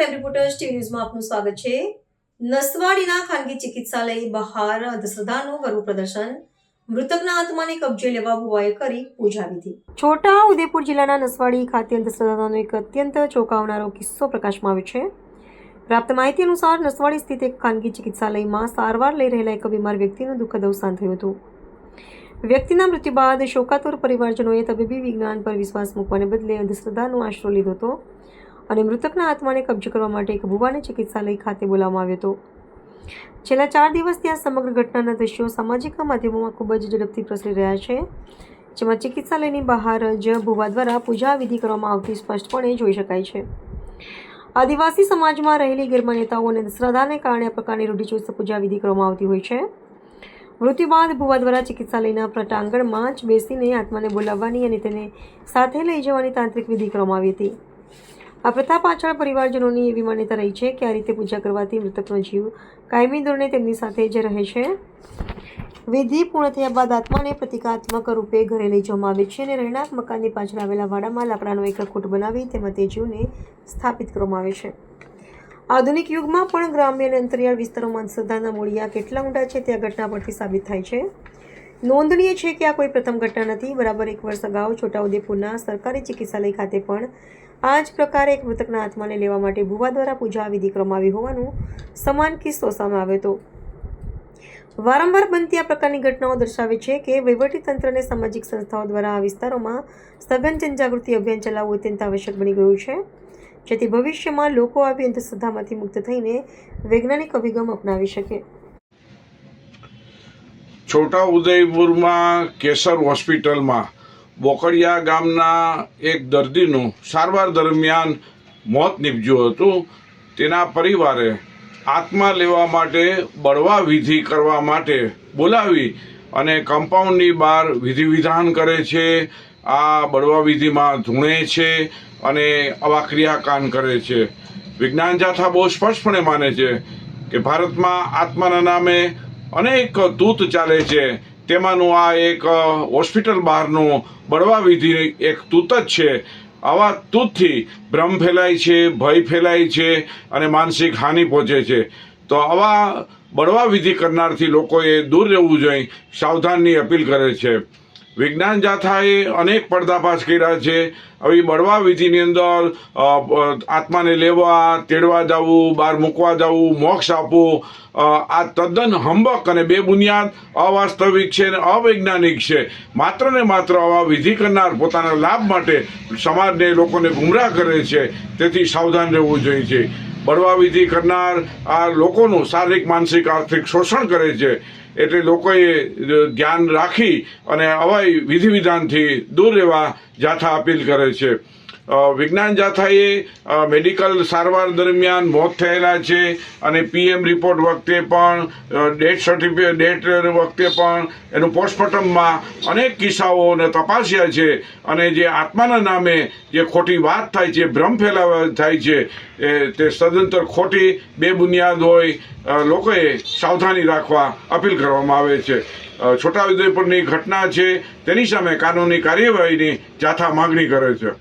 Crime reporters TV ન્યૂઝમાં આપનું સ્વાગત છે। નસવાડીના ખાનગી ચિકિત્સાલય બહાર અંધશ્રદ્ધાનું ગર્વ પ્રદર્શન, મૃતકના આત્માને કબજે લેવા ભુવાએ કરી પૂજા વિધિ। છોટા ઉદેપુર જિલ્લાના નસવાડી ખાતે અંધશ્રદ્ધાનો એક અત્યંત ચોંકાવનારો કિસ્સો પ્રકાશમાં આવ્યો છે। પ્રાપ્ત માહિતી અનુસાર નસવાડી સ્થિત એક ખાનગી ચિકિત્સાલયમાં સારવાર લઈ રહેલા એક બીમાર વ્યક્તિનું દુઃખદ અવસાન થયું હતું। વ્યક્તિના મૃત્યુ બાદ શોકાતુર પરિવારજનોએ તબીબી વિજ્ઞાન પર વિશ્વાસ મૂકવાને બદલે અંધશ્રદ્ધાનો આશરો લીધો હતો અને મૃતકના આત્માને કબજે કરવા માટે એક ભુવાને ચિકિત્સાલય ખાતે બોલાવવામાં આવ્યો હતો। છેલ્લા 4 દિવસથી આ સમગ્ર ઘટનાના દ્રશ્યો સામાજિક માધ્યમોમાં ખૂબ જ ઝડપથી પ્રસરી રહ્યા છે, જેમાં ચિકિત્સાલયની બહાર જ ભુવા દ્વારા પૂજા વિધિ કરવામાં આવતી સ્પષ્ટપણે જોઈ શકાય છે। આદિવાસી સમાજમાં રહેલી ગેરમાન્યતાઓ અને અંધશ્રદ્ધાને કારણે આ પ્રકારની રૂઢિચુસ્ત પૂજા વિધિ કરવામાં આવતી હોય છે। મૃત્યુ બાદ ભુવા દ્વારા ચિકિત્સાલયના પટાંગણમાં જ બેસીને આત્માને બોલાવવાની અને તેને સાથે લઈ જવાની તાંત્રિક વિધિ કરવામાં આવી હતી। આ પ્રથા પાછળ પરિવારજનોની એવી માન્યતા રહી છે કે આ રીતે પૂજા કરવાથી મૃતકનો જીવ કાયમી ધોરણે તેમની સાથે જ રહે છે। વિધિ પૂર્ણ થયા બાદ આત્માને પ્રતિકાત્મક રૂપે ઘરે લઈ જવામાં આવે છે અને રહેણાંક મકાનની પાછળ આવેલા વાડામાં લાકડાનો એક ખૂટ બનાવી તેમાં તે જીવને સ્થાપિત કરવામાં આવે છે। આધુનિક યુગમાં પણ ગ્રામ્ય અને અંતરિયાળ વિસ્તારોમાં અંધશ્રદ્ધાના મૂળિયા કેટલા ઊંડા છે તે આ ઘટના પરથી સાબિત થાય છે। નોંધનીય છે કે આ કોઈ પ્રથમ ઘટના નથી। બરાબર 1 વર્ષ અગાઉ છોટાઉદેપુરના સરકારી ચિકિત્સાલય ખાતે પણ આ જ પ્રકારે એક મૃતકના આત્માને લેવા માટે ભુવા દ્વારા પૂજા વિધિ કરવામાં આવી હોવાનું સમાન કિસ્સો સામે આવ્યો હતો। વારંવાર બનતી આ પ્રકારની ઘટનાઓ દર્શાવે છે કે વહીવટીતંત્ર અને સામાજિક સંસ્થાઓ દ્વારા આ વિસ્તારોમાં સઘન જનજાગૃતિ અભિયાન ચલાવવું અત્યંત આવશ્યક બની ગયું છે, જેથી ભવિષ્યમાં લોકો આવી અંધશ્રદ્ધામાંથી મુક્ત થઈને વૈજ્ઞાનિક અભિગમ અપનાવી શકે। છોટાઉદેપુરમાં કેસર હોસ્પિટલમાં બોકડિયા ગામના એક દર્દીનું સારવાર દરમિયાન મોત નીપજ્યું હતું। તેના પરિવારે આત્મા લેવા માટે બળવા વિધિ કરવા માટે બોલાવી અને કમ્પાઉન્ડની બહાર વિધિ વિધાન કરે છે। આ બળવા વિધિમાં ધૂણે છે અને આવા ક્રિયાકાંડ કરે છે। વિજ્ઞાન જાથા બહુ સ્પષ્ટપણે માને છે કે ભારતમાં આત્માના નામે અનેક તૂત ચાલે છે, તેમાંનું આ એક હોસ્પિટલ બહારનું બળવા વિધિ એક તૂત જ છે। આવા તૂતથી ભ્રમ ફેલાય છે, ભય ફેલાય છે અને માનસિક હાનિ પહોંચે છે। તો આવા બળવા વિધિ કરનારથી લોકોએ દૂર રહેવું જોઈએ, સાવધાનની અપીલ કરે છે। વિજ્ઞાન જાથાએ અનેક પર્દાફાશ કર્યા છે। આવી બળવા વિધિની અંદર આત્માને લેવા, તેડવા જવું, બહાર મૂકવા જવું, મોક્ષ આપવું, આ તદ્દન હંબક અને બેબુનિયાદ, અવાસ્તવિક છે અને અવૈજ્ઞાનિક છે। માત્ર ને માત્ર આવા વિધિ કરનાર પોતાના લાભ માટે સમાજને, લોકોને ગુમરાહ કરે છે, તેથી સાવધાન રહેવું જોઈએ। બળવા વિધિ કરનાર આ લોકોનું શારીરિક, માનસિક, આર્થિક શોષણ કરે છે, એટલે લોકોએ ધ્યાન રાખી અને આવા વિધિ વિધાનથી દૂર રહેવા જાથા અપીલ કરે છે। વિજ્ઞાન જાથાએ મેડિકલ સારવાર દરમિયાન મોત થયેલા છે અને PM રિપોર્ટ વખતે પણ, ડેથ સર્ટિફિકેટ વખતે પણ, એનું પોસ્ટમોર્ટમમાં અનેક કિસ્સાઓને તપાસ્યા છે અને જે આત્માના નામે જે ખોટી વાત થાય છે, ભ્રમ ફેલાવા થાય છે, તે સદંતર ખોટી, બેબુનિયાદ હોય। લોકોએ સાવધાની રાખવા અપીલ કરવામાં આવે છે। છોટાઉદેપુરની ઘટના છે, તેની સામે કાનૂની કાર્યવાહીની જાથા માગણી કરે છે।